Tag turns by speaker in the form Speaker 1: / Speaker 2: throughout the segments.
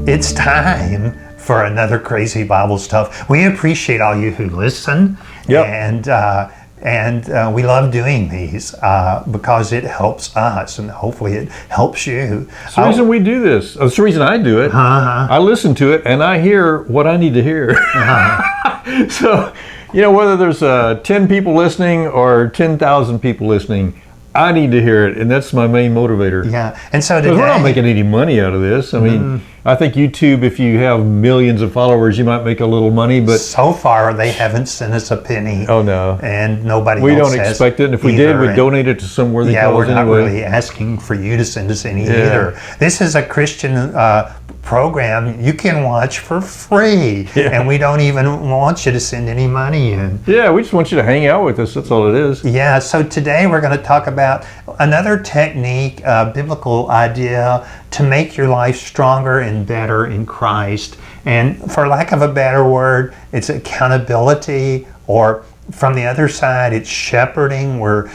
Speaker 1: It's time for another crazy Bible stuff. We appreciate all you who listen, and we love doing these because it helps us, and hopefully it helps you.
Speaker 2: It's the reason we do this. It's the reason I do it. I listen to it and I hear what I need to hear. So, whether there's 10 people listening or 10,000 people listening, I need to hear it, and that's my main motivator.
Speaker 1: Yeah, and so today,
Speaker 2: we're not making any money out of this. I mean, I think YouTube, if you have millions of followers, you might make a little money, but
Speaker 1: so far they haven't sent us a penny.
Speaker 2: Oh no,
Speaker 1: and nobody.
Speaker 2: We don't expect it. And if we did, we'd donate it to some worthy cause.
Speaker 1: Yeah, we're not
Speaker 2: anyway.
Speaker 1: really asking for you to send us any either. This is a Christian program you can watch for free, and we don't even want you to send any money in.
Speaker 2: Yeah, we just want you to hang out with us. That's all it is.
Speaker 1: Yeah, so today we're going to talk about another technique, biblical idea to make your life stronger and better in Christ. And for lack of a better word, it's accountability, or from the other side, it's shepherding, where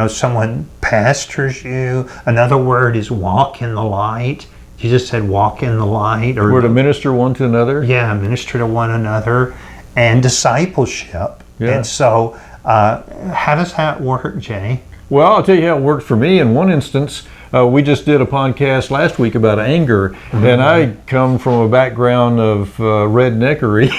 Speaker 1: someone pastors you. Another word is walk in the light. Jesus said, walk in the light. Or
Speaker 2: we're to minister one to another.
Speaker 1: Yeah, minister to one another. And discipleship.
Speaker 2: Yeah.
Speaker 1: And so, how does that work, Jay?
Speaker 2: Well, I'll tell you how it worked for me. In one instance, we just did a podcast last week about anger, and I come from a background of redneckery,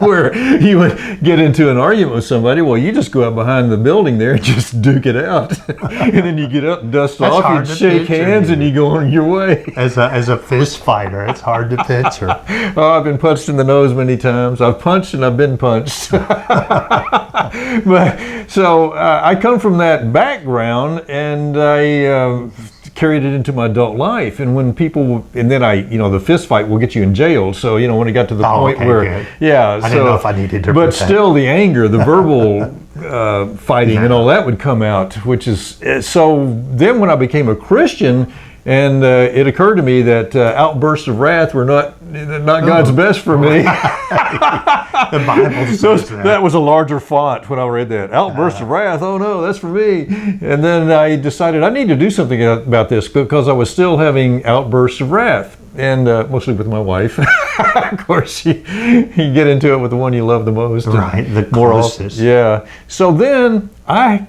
Speaker 2: where you would get into an argument with somebody. Well, you just go out behind the building there and just duke it out, and then you get up and dust off, you shake hands, and you go on your way.
Speaker 1: As a fist fighter, it's hard to picture.
Speaker 2: Oh, I've been punched in the nose many times. I've punched and I've been punched. But so I come from that background, and I carried it into my adult life. And when people, and then the fist fight will get you in jail. So, when it got to the point where,
Speaker 1: good. I didn't know if I needed to.
Speaker 2: But still, the anger, the verbal fighting, and all that would come out. Which is so. Then when I became a Christian, and it occurred to me that outbursts of wrath were not God's best for me.
Speaker 1: The Bible says
Speaker 2: that was a larger font when I read that. Outbursts of wrath, oh no, that's for me. And then I decided I need to do something about this, because I was still having outbursts of wrath. And mostly with my wife. Of course, you get into it with the one you love the most.
Speaker 1: Right, the closest.
Speaker 2: Yeah. So then I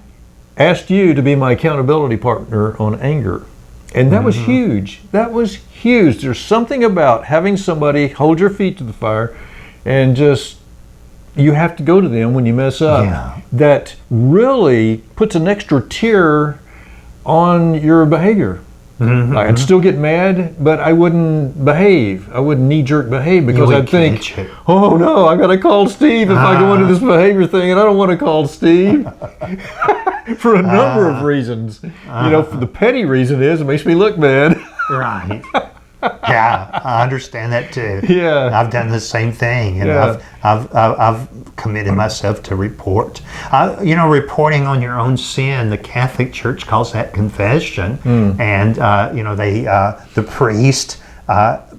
Speaker 2: asked you to be my accountability partner on anger. And that was huge. That was huge. There's something about having somebody hold your feet to the fire, and just, you have to go to them when you mess up. That really puts an extra tier on your behavior. I'd still get mad, but I wouldn't behave. I wouldn't knee-jerk behave, because I'd think, oh no, I gotta call Steve if I go into this behavior thing, and I don't want to call Steve. For a number of reasons. The petty reason is it makes me look bad.
Speaker 1: Right. Yeah, I understand that too.
Speaker 2: Yeah,
Speaker 1: I've done the same thing, and I've committed myself to report. Reporting on your own sin. The Catholic Church calls that confession, and the priest.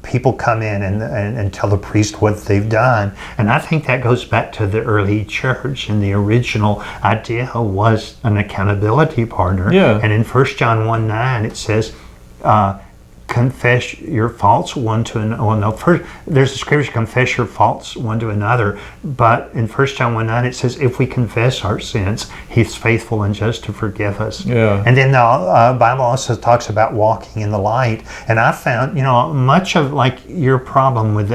Speaker 1: People come in and tell the priest what they've done. And I think that goes back to the early church, and the original idea was an accountability partner.
Speaker 2: Yeah.
Speaker 1: And in 1 John 1:9 it says, confess your faults one to another. Well, no, first, there's a scripture, confess your faults one to another. But in 1 John 1:9 it says, if we confess our sins, He's faithful and just to forgive us.
Speaker 2: Yeah.
Speaker 1: And then the Bible also talks about walking in the light. And I found, much of like your problem with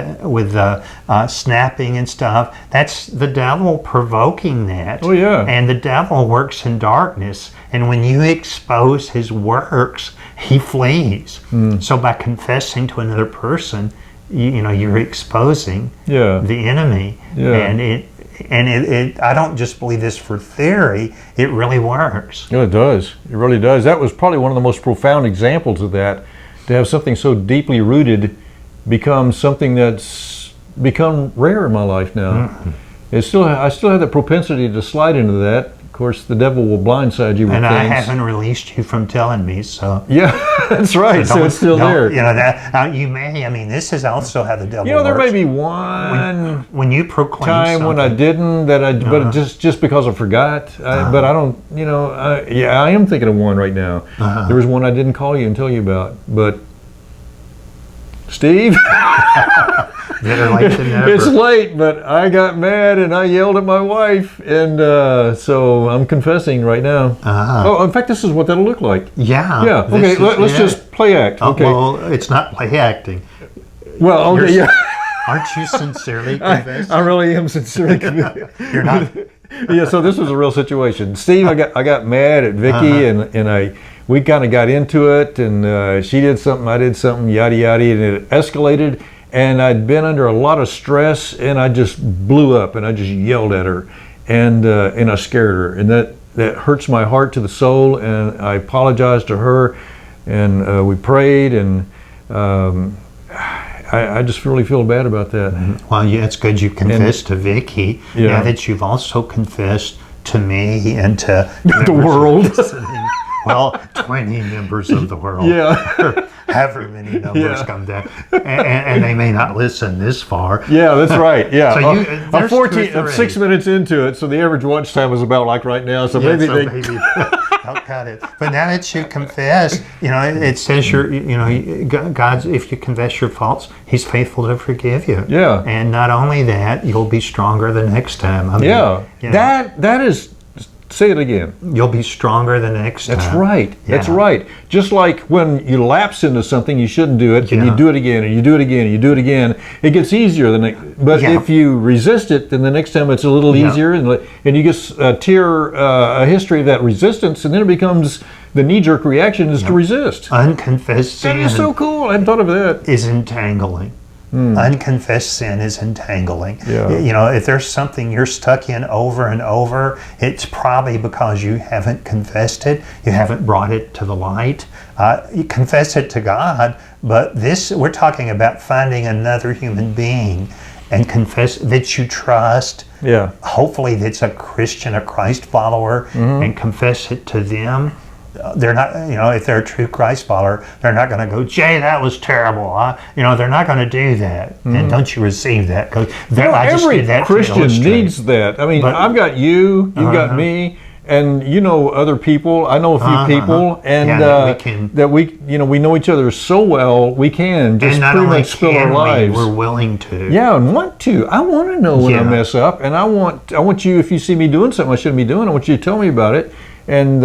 Speaker 1: snapping and stuff, that's the devil provoking that.
Speaker 2: Oh yeah.
Speaker 1: And the devil works in darkness. And when you expose his works, he flees. So by confessing to another person, you're exposing the enemy. And it I don't just believe this for theory, it really works.
Speaker 2: Yeah, it does. It really does. That was probably one of the most profound examples of that, to have something so deeply rooted become something that's become rare in my life now. I still have the propensity to slide into that. Of course, the devil will blindside you with
Speaker 1: things. And I haven't released you from telling me, so.
Speaker 2: Yeah, that's right. So it's still there.
Speaker 1: You may. I mean, this is also how the devil
Speaker 2: works. There may be
Speaker 1: one when you proclaim
Speaker 2: time when I didn't, but just because I forgot. But I don't. I am thinking of one right now. There was one I didn't call you and tell you about, but Steve,
Speaker 1: Better late than never.
Speaker 2: it's late, but I got mad and I yelled at my wife, and so I'm confessing right now. Oh, in fact, this is what that'll look like.
Speaker 1: Yeah.
Speaker 2: Yeah. Okay. Let's just play act. Okay.
Speaker 1: Well, it's not play acting.
Speaker 2: Well, okay. Yeah.
Speaker 1: Aren't you sincerely convinced?
Speaker 2: I really am sincerely convinced.
Speaker 1: You're not.
Speaker 2: Yeah, so this was a real situation. Steve, I got mad at Vicky, and we kind of got into it, and she did something, I did something, yada yada, and it escalated. And I'd been under a lot of stress, and I just blew up, and I just yelled at her, and I scared her, and that hurts my heart to the soul. And I apologized to her, and we prayed, and I just really feel bad about that.
Speaker 1: Well, yeah, it's good you confessed to Vicky.
Speaker 2: Yeah.
Speaker 1: Now that you've also confessed to me and to
Speaker 2: The world.
Speaker 1: listening. Well, 20 members of the world.
Speaker 2: Yeah.
Speaker 1: However many numbers
Speaker 2: Yeah.
Speaker 1: come down. And they may not listen this far.
Speaker 2: Yeah, that's right. Yeah.
Speaker 1: So
Speaker 2: I'm
Speaker 1: there's
Speaker 2: 14,
Speaker 1: 2 or
Speaker 2: I'm
Speaker 1: 3.
Speaker 2: 6 minutes into it, so the average watch time is about like right now. So maybe they.
Speaker 1: maybe I'll cut it. But now that you confess, it says God's, if you confess your faults, He's faithful to forgive you.
Speaker 2: Yeah.
Speaker 1: And not only that, you'll be stronger the next time. I mean,
Speaker 2: Yeah. That is. Say it again.
Speaker 1: You'll be stronger the next time.
Speaker 2: That's right. That's
Speaker 1: Yeah.
Speaker 2: right. Just like when you lapse into something you shouldn't do it, and
Speaker 1: Yeah.
Speaker 2: you do it again, and you do it again, and you do it again, it gets easier. But
Speaker 1: Yeah.
Speaker 2: if you resist it, then the next time it's a little
Speaker 1: Yeah.
Speaker 2: easier, and you get a history of that resistance, and then it becomes the knee-jerk reaction is to resist.
Speaker 1: Unconfessed
Speaker 2: That
Speaker 1: sin
Speaker 2: is so cool. I hadn't thought of that.
Speaker 1: is entangling. Unconfessed sin is entangling.
Speaker 2: Yeah.
Speaker 1: If there's something you're stuck in over and over, it's probably because you haven't confessed it. You haven't brought it to the light. You confess it to God, but we're talking about finding another human being and confess that you trust.
Speaker 2: Yeah.
Speaker 1: Hopefully that's a Christian, a Christ follower, and confess it to them. They're not, if they're a true Christ follower, they're not going to go, Jay, that was terrible. They're not going to do that. And don't you receive that? Because I just
Speaker 2: every
Speaker 1: did that
Speaker 2: Christian
Speaker 1: to illustrate.
Speaker 2: needs that. I mean,
Speaker 1: But-
Speaker 2: I've got you, you've got me, and other people. I know a few people, and
Speaker 1: Yeah, that
Speaker 2: we know each other so well. We can just
Speaker 1: and not
Speaker 2: pretty
Speaker 1: only
Speaker 2: much spill our
Speaker 1: can we,
Speaker 2: lives.
Speaker 1: we're willing to.
Speaker 2: Yeah, and want to. I want to know when I
Speaker 1: Yeah.
Speaker 2: mess up, and I want you. If you see me doing something I shouldn't be doing, I want you to tell me about it. And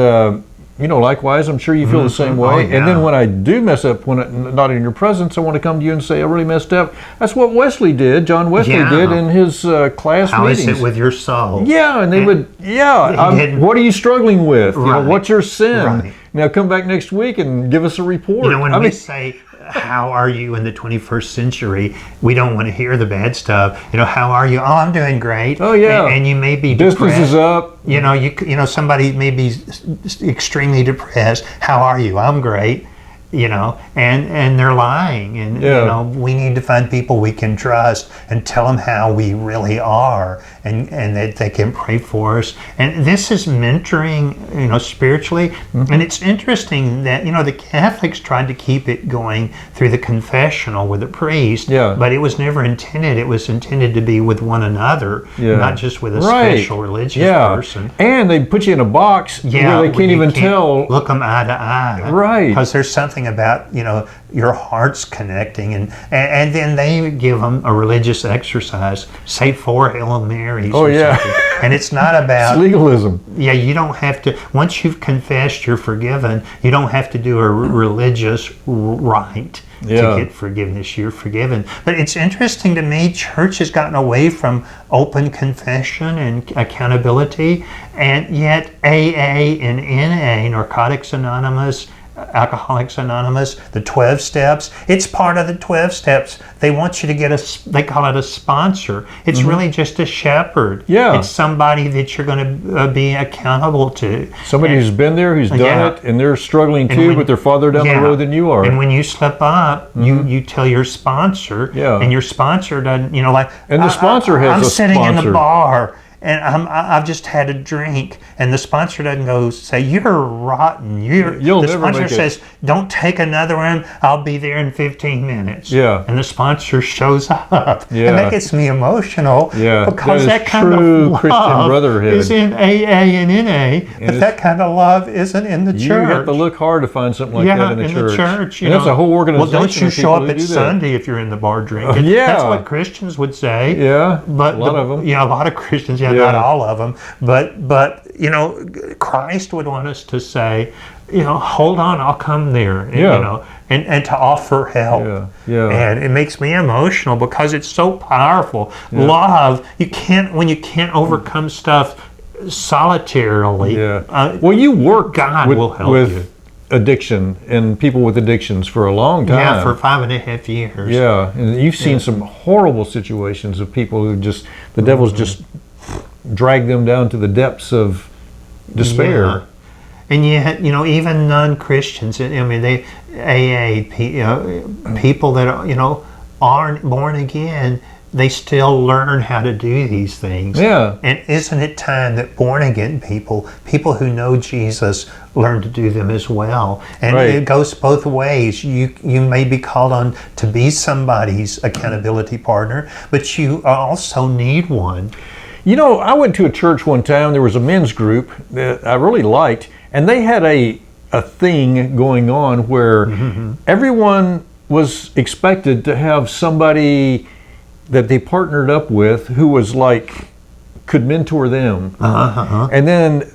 Speaker 2: likewise, I'm sure you feel the same way.
Speaker 1: Oh, yeah.
Speaker 2: And then when I do mess up, when not in your presence, I want to come to you and say I really messed up. That's what Wesley did. John Wesley
Speaker 1: Yeah.
Speaker 2: did in his class
Speaker 1: How
Speaker 2: meetings.
Speaker 1: is it with your soul?
Speaker 2: Yeah, and they would.
Speaker 1: didn't-
Speaker 2: What are you struggling with?
Speaker 1: Right.
Speaker 2: What's your sin?
Speaker 1: Right.
Speaker 2: Now come back next week and give us a report.
Speaker 1: When we say, how are you in the 21st century? We don't want to hear the bad stuff. How are you? Oh, I'm doing great.
Speaker 2: Oh, yeah.
Speaker 1: And you may be
Speaker 2: business
Speaker 1: depressed.
Speaker 2: is up.
Speaker 1: Somebody may be extremely depressed. How are you? I'm great. And they're lying. And we need to find people we can trust and tell them how we really are, and that they can pray for us. And this is mentoring, spiritually. And it's interesting that the Catholics tried to keep it going through the confessional with the priest.
Speaker 2: Yeah.
Speaker 1: But it was never intended. It was intended to be with one another, not just with a
Speaker 2: Right.
Speaker 1: special religious
Speaker 2: Yeah.
Speaker 1: person.
Speaker 2: And they put you in a box where they can't even tell.
Speaker 1: Look them eye to eye,
Speaker 2: Right.
Speaker 1: Because there's something about your hearts connecting, and then they give them a religious exercise, say 4 Hail Marys.
Speaker 2: Oh,
Speaker 1: or
Speaker 2: yeah.
Speaker 1: something. And it's not
Speaker 2: It's
Speaker 1: about
Speaker 2: legalism.
Speaker 1: Yeah, you don't have to. Once you've confessed, you're forgiven. You don't have to do a religious rite
Speaker 2: Yeah.
Speaker 1: to get forgiveness. You're forgiven. But it's interesting to me, church has gotten away from open confession and accountability, and yet AA and NA, Narcotics Anonymous, Alcoholics Anonymous, the 12 steps. It's part of the 12 steps. They want you to get they call it a sponsor. It's really just a shepherd.
Speaker 2: Yeah.
Speaker 1: It's somebody that you're going to be accountable to.
Speaker 2: Somebody who's been there, who's done
Speaker 1: Yeah.
Speaker 2: it, and they're struggling too,
Speaker 1: when-
Speaker 2: but they're farther down the road than you are.
Speaker 1: And when you slip up, you tell your sponsor,
Speaker 2: Yeah.
Speaker 1: and your sponsor doesn't,
Speaker 2: And the sponsor has
Speaker 1: I'm
Speaker 2: a
Speaker 1: sitting in
Speaker 2: sponsor.
Speaker 1: the bar, I've just had a drink, and the sponsor doesn't go say, you're rotten.
Speaker 2: You'll
Speaker 1: the
Speaker 2: never
Speaker 1: sponsor
Speaker 2: make it.
Speaker 1: says, don't take another one. I'll be there in 15 minutes.
Speaker 2: Yeah.
Speaker 1: And the sponsor shows up.
Speaker 2: Yeah.
Speaker 1: And that gets me emotional.
Speaker 2: Yeah.
Speaker 1: Because
Speaker 2: That is
Speaker 1: that kind
Speaker 2: true
Speaker 1: of love
Speaker 2: Christian brotherhood.
Speaker 1: is in AA and NA, but that kind of love isn't in the church.
Speaker 2: You have to look hard to find something like that in the church.
Speaker 1: The church,
Speaker 2: and that's a whole organization.
Speaker 1: Well, don't you
Speaker 2: of
Speaker 1: show
Speaker 2: people
Speaker 1: up
Speaker 2: who
Speaker 1: at
Speaker 2: do that.
Speaker 1: Sunday if you're in the bar drinking.
Speaker 2: Yeah.
Speaker 1: That's what Christians would say.
Speaker 2: Yeah,
Speaker 1: but
Speaker 2: a lot of them.
Speaker 1: Yeah, a lot of Christians. Yeah,
Speaker 2: Yeah.
Speaker 1: not all of them. But Christ would want us to say, hold on, I'll come there.
Speaker 2: Yeah.
Speaker 1: And to offer help.
Speaker 2: Yeah, yeah.
Speaker 1: And it makes me emotional because it's so powerful.
Speaker 2: Yeah.
Speaker 1: Love, when you can't overcome stuff solitarily.
Speaker 2: Yeah. Well, you work
Speaker 1: God will help
Speaker 2: with
Speaker 1: you.
Speaker 2: addiction and people with addictions for a long time.
Speaker 1: Yeah, for 5.5 years.
Speaker 2: Yeah, and you've seen some horrible situations of people who the devil's just dragged them down to the depths of despair.
Speaker 1: Yeah. And yet, even non-Christians, people that aren't born again, they still learn how to do these things.
Speaker 2: Yeah.
Speaker 1: And isn't it time that born again people who know Jesus, learn to do them as well? And
Speaker 2: Right.
Speaker 1: it goes both ways. You may be called on to be somebody's accountability partner, but you also need one.
Speaker 2: I went to a church one time. There was a men's group that I really liked, and they had a thing going on where everyone was expected to have somebody that they partnered up with who was could mentor them, and then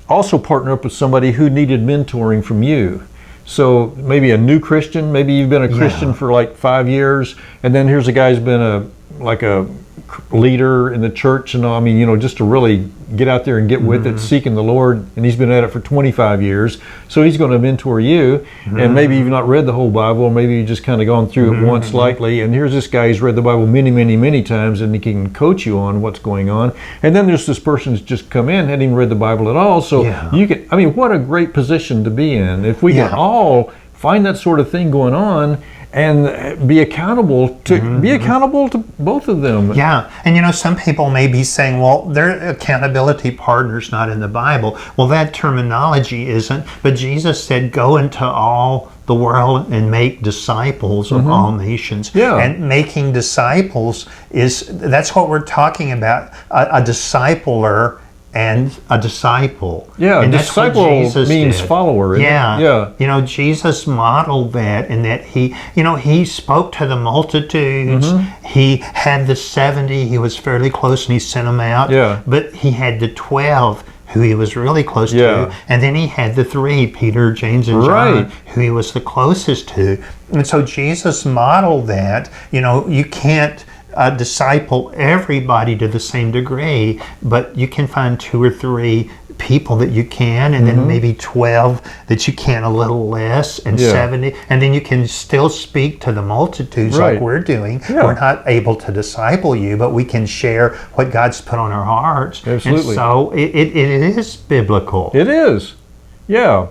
Speaker 2: also partner up with somebody who needed mentoring from you. So maybe a new Christian, maybe you've been a Christian for 5 years, and then here's a guy who's been a leader in the church, and just to really get out there and get with it, seeking the Lord, and he's been at it for 25 years, so he's going to mentor you, and maybe you've not read the whole Bible, or maybe you've just kind of gone through it once lightly, and here's this guy who's read the Bible many, many, many times, and he can coach you on what's going on. And then there's this person who's just come in, hadn't even read the Bible at all, so you can, what a great position to be in. If we can all find that sort of thing going on, and be accountable to both of them.
Speaker 1: Yeah, and some people may be saying, well, their accountability partner's not in the Bible. Well, that terminology isn't, but Jesus said, go into all the world and make disciples of all nations.
Speaker 2: Yeah.
Speaker 1: And making disciples that's what we're talking about, a discipler and a disciple.
Speaker 2: Yeah,
Speaker 1: and
Speaker 2: disciple means follower. Isn't it?
Speaker 1: Yeah. Jesus modeled that, in that he spoke to the multitudes. He had the 70. He was fairly close, and he sent them out.
Speaker 2: Yeah.
Speaker 1: But he had the 12 who he was really close to, and then he had the 3, Peter, James, and John, who he was the closest to. And so Jesus modeled that. You can't disciple everybody to the same degree, but you can find 2 or 3 people that you can, and then maybe 12 that you can a little less, and 70, and then you can still speak to the multitudes like we're doing. We're not able to disciple you, but we can share what God's put on our hearts.
Speaker 2: Absolutely.
Speaker 1: And so it is biblical.
Speaker 2: It is. Yeah.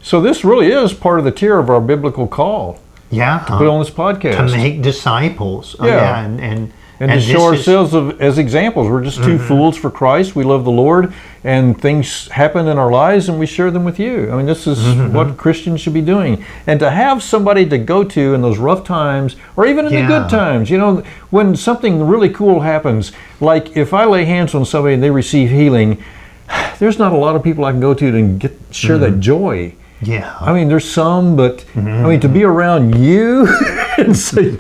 Speaker 2: So this really is part of the tier of our biblical call.
Speaker 1: Yeah.
Speaker 2: To put on this podcast.
Speaker 1: To make disciples.
Speaker 2: And to show ourselves as examples. We're just 2 fools for Christ. We love the Lord, and things happen in our lives, and we share them with you. This is what Christians should be doing. And to have somebody to go to in those rough times, or even in the good times, when something really cool happens, like if I lay hands on somebody and they receive healing, there's not a lot of people I can go to and share that joy.
Speaker 1: Yeah.
Speaker 2: There's some, but to be around you and say,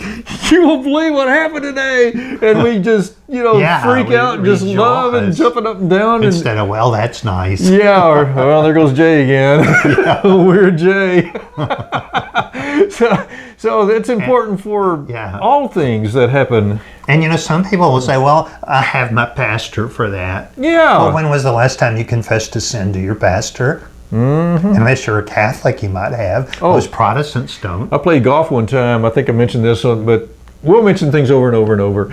Speaker 2: you won't believe what happened today, and we just, freak out and just love and jumping up and down.
Speaker 1: Instead of, well, that's nice.
Speaker 2: Yeah, or, well, there goes Jay again. Weird Jay. So it's important for all things that happen.
Speaker 1: And some people will say, well, I have my pastor for that.
Speaker 2: Yeah.
Speaker 1: Well, when was the last time you confessed a sin to your pastor? Unless you're a Catholic, you might have. Most Protestants don't.
Speaker 2: I played golf one time. I think I mentioned this, but we'll mention things over and over and over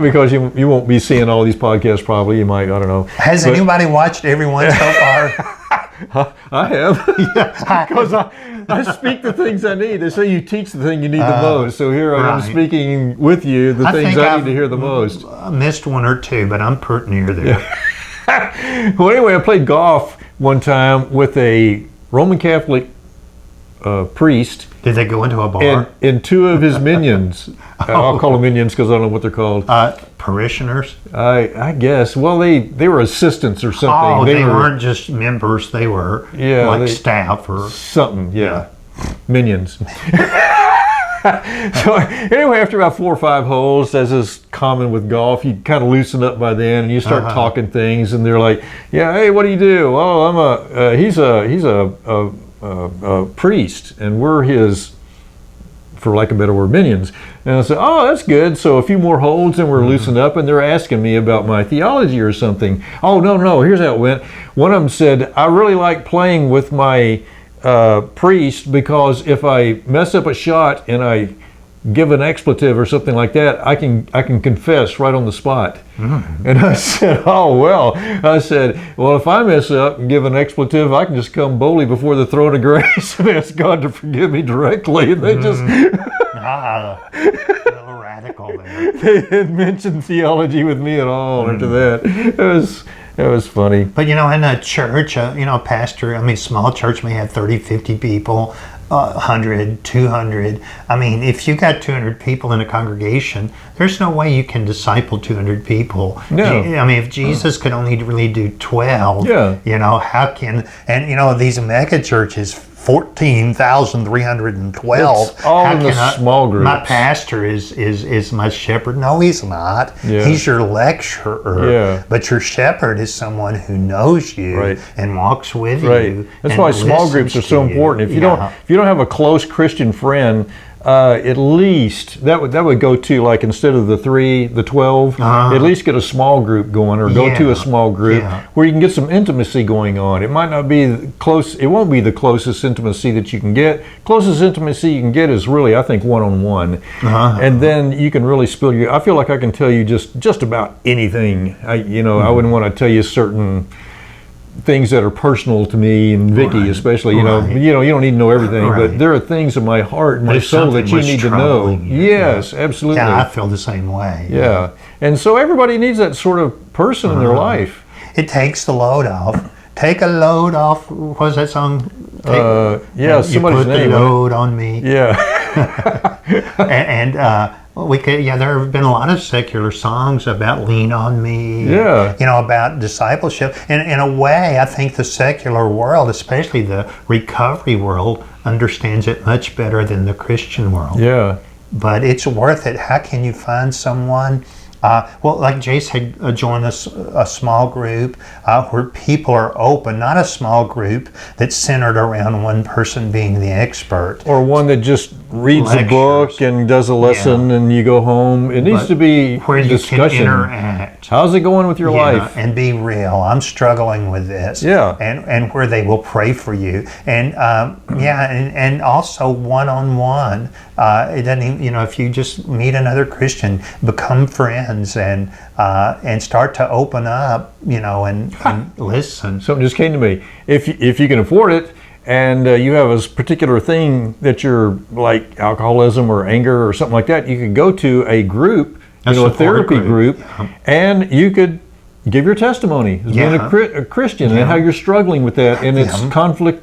Speaker 2: because you won't be seeing all these podcasts probably. You might, I don't know.
Speaker 1: Has anybody watched every one so far?
Speaker 2: I have. Because I speak the things I need. They say you teach the thing you need the most. So here I am speaking with you the things I need to hear the most.
Speaker 1: I missed one or two, but I'm pretty near there.
Speaker 2: Yeah. Well, anyway, I played golf one time with a Roman Catholic priest.
Speaker 1: Did they go into a bar?
Speaker 2: And two of his minions. I'll call them minions because I don't know what they're called.
Speaker 1: Parishioners?
Speaker 2: I guess. Well, they were assistants or something.
Speaker 1: Oh, they weren't just members. They were staff or
Speaker 2: something. Yeah. Minions. So anyway, after about 4 or 5 holes, as is common with golf, you kind of loosen up by then, and you start talking things, and they're like, "Yeah, hey, what do you do?" "Oh, he's a priest, and we're his, for lack of a better word, minions." And I said, "Oh, that's good." So a few more holes, and we're loosened up, and they're asking me about my theology or something. "Oh, no, here's how it went." One of them said, "I really like playing with my priest because if I mess up a shot and I give an expletive or something like that, I can confess right on the spot." And I said, "Oh, well." I said, "Well, if I mess up and give an expletive, I can just come boldly before the throne of grace and ask God to forgive me directly." And they just
Speaker 1: a little radical there.
Speaker 2: They didn't mention theology with me at all after that. It was funny.
Speaker 1: But in a church, pastor, small church may have 30, 50 people, 100, 200. If you got 200 people in a congregation, there's no way you can disciple 200 people.
Speaker 2: No.
Speaker 1: If Jesus could only really do 12, how can, and these mega churches, 14,312.
Speaker 2: It's all in the small groups.
Speaker 1: My pastor is my shepherd. No, he's not.
Speaker 2: Yeah.
Speaker 1: He's your lecturer.
Speaker 2: Yeah.
Speaker 1: But your shepherd is someone who knows you and walks with you.
Speaker 2: That's why small groups are so important. If you don't have a close Christian friend, at least that would go to, like, instead of the 3, the 12, at least get a small group going, or go to a small group where you can get some intimacy going on. It might not be close. It won't be the closest intimacy that you can get. Closest intimacy you can get is really, I think, one-on-one, and then you can really spill your. I feel like I can tell you just about anything. I wouldn't want to tell you certain things that are personal to me and Vicky, especially. You don't need to know everything, but there are things in my heart and my soul that you need to know. Yes, absolutely.
Speaker 1: Yeah, I feel the same way.
Speaker 2: Yeah, and so everybody needs that sort of person in their life.
Speaker 1: It takes the load off. Take a load off. What was that song?
Speaker 2: Somebody's
Speaker 1: you put
Speaker 2: name.
Speaker 1: The load on me.
Speaker 2: Yeah.
Speaker 1: and there have been a lot of secular songs about lean on me.
Speaker 2: Yeah.
Speaker 1: About discipleship. And in a way, I think the secular world, especially the recovery world, understands it much better than the Christian world.
Speaker 2: Yeah.
Speaker 1: But it's worth it. How can you find someone? Like Jace had joined a small group where people are open, not a small group that's centered around one person being the expert.
Speaker 2: Or one that just reads a book and does a lesson and you go home. It needs to be
Speaker 1: where
Speaker 2: discussion.
Speaker 1: You can interact.
Speaker 2: How's it going with your life?
Speaker 1: And be real. I'm struggling with this.
Speaker 2: Yeah.
Speaker 1: And where they will pray for you. And and also one-on-one. It doesn't even, if you just meet another Christian, become friends and start to open up, and listen.
Speaker 2: Something just came to me. If you can afford it, and you have a particular thing that you're, like alcoholism or anger or something like that, you could go to a group, a therapy group, and you could give your testimony as being a Christian and how you're struggling with that, and it's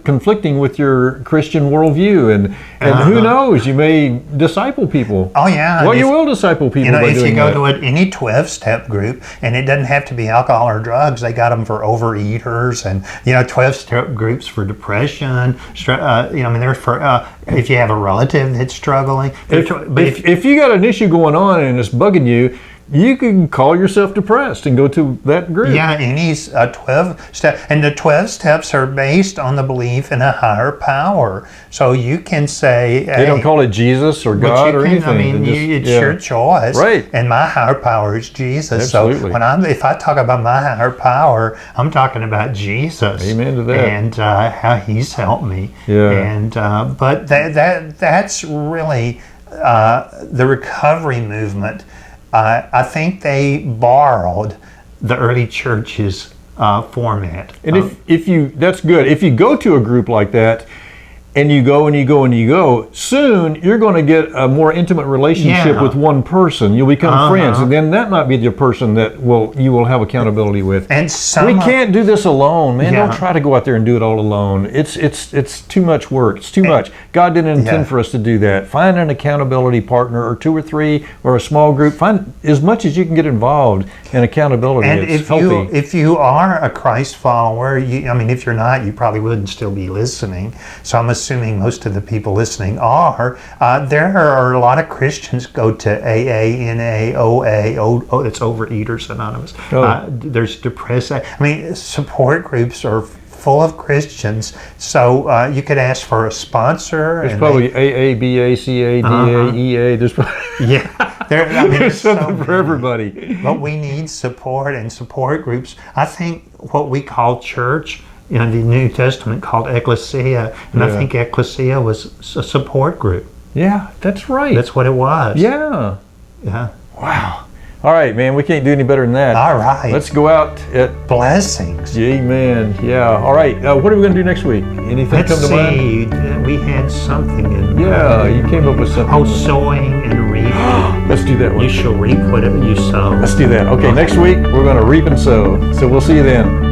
Speaker 2: conflicting with your Christian worldview, and who knows, you may disciple people.
Speaker 1: Oh yeah.
Speaker 2: Well, you will disciple people by doing that.
Speaker 1: If you go to any 12-step group, and it doesn't have to be alcohol or drugs, they got them for overeaters, and 12-step groups for depression. They're for if you have a relative that's struggling.
Speaker 2: If you got an issue going on and it's bugging you, you can call yourself depressed and go to that group.
Speaker 1: Yeah, and he's 12 steps, and the 12 steps are based on the belief in a higher power. So you can say
Speaker 2: they don't call it Jesus or God or anything.
Speaker 1: It's your choice.
Speaker 2: Right.
Speaker 1: And my higher power is Jesus.
Speaker 2: Absolutely.
Speaker 1: So if I talk about my higher power, I'm talking about Jesus.
Speaker 2: Amen to that.
Speaker 1: And how He's helped me.
Speaker 2: Yeah.
Speaker 1: And but that's really the recovery movement. I think they borrowed the early church's format.
Speaker 2: And if you, that's good. If you go to a group like that, and you go and you go and you go, soon you're going to get a more intimate relationship with one person. You'll become friends, and then that might be the person that you will have accountability with.
Speaker 1: And
Speaker 2: we can't do this alone, man. Don't try to go out there and do it all alone. It's too much work. It's too much. God didn't intend for us to do that. Find an accountability partner, or 2 or 3, or a small group. Find as much as you can get involved in accountability.
Speaker 1: And
Speaker 2: it's healthy.
Speaker 1: if you are a Christ follower, if you're not, you probably wouldn't still be listening. So I'm assuming most of the people listening are. There are a lot of Christians go to AA, NA, OA, it's Overeaters Anonymous. There's Depressed. Support groups are full of Christians, so you could ask for a sponsor.
Speaker 2: There's probably AA, BA, CA, DA, EA. There's probably there's something for everybody.
Speaker 1: But we need support and support groups. I think what we call church in the New Testament called ecclesia, and I think ecclesia was a support group.
Speaker 2: Yeah, that's right.
Speaker 1: That's what it was.
Speaker 2: Yeah. Wow. All right, man, we can't do any better than that.
Speaker 1: All right.
Speaker 2: Let's go out at
Speaker 1: blessings.
Speaker 2: Amen. Yeah. All right. What are we going to do next week? Anything come to mind?
Speaker 1: We had something in
Speaker 2: you came up with something.
Speaker 1: Sowing and reaping.
Speaker 2: Let's do that one.
Speaker 1: You shall reap whatever you sow.
Speaker 2: Let's do that. Okay, next week we're going to reap and sow. So we'll see you then.